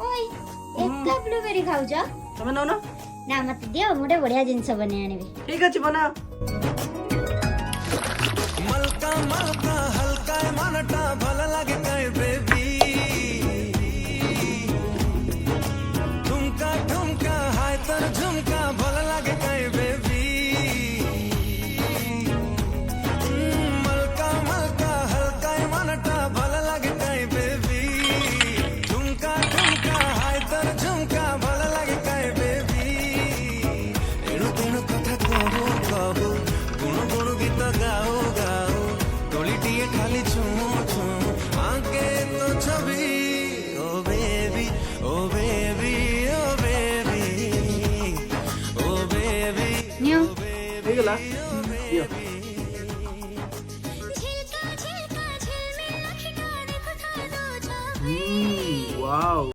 ओय एकला ब्लूबेरी खाऊ जा तमे नौ ना ना मत दियो मोटे बढ़िया जिंस बने आनिबे ठीक अछि बना मलका मलका हल्का मनटा भल लागे काय बेबी ठुमका ठुमका हाय तर झुमका भल लागे काय बेबी मलका मलका हल्का मनटा भल लागे काय बेबी ठुमका ठुमका हाय तर झुमका भल लागे काय बेबी एणु तेणु कथा कहू कहू गुण गुण गीत गाओ गाओ टोलीटिए खाली छुमो छुमो आगे तो छवि ओ बेबी ओ बेबी ओ बेबी ओ बेबी नियो ହେଇଗଲା ଦିଅ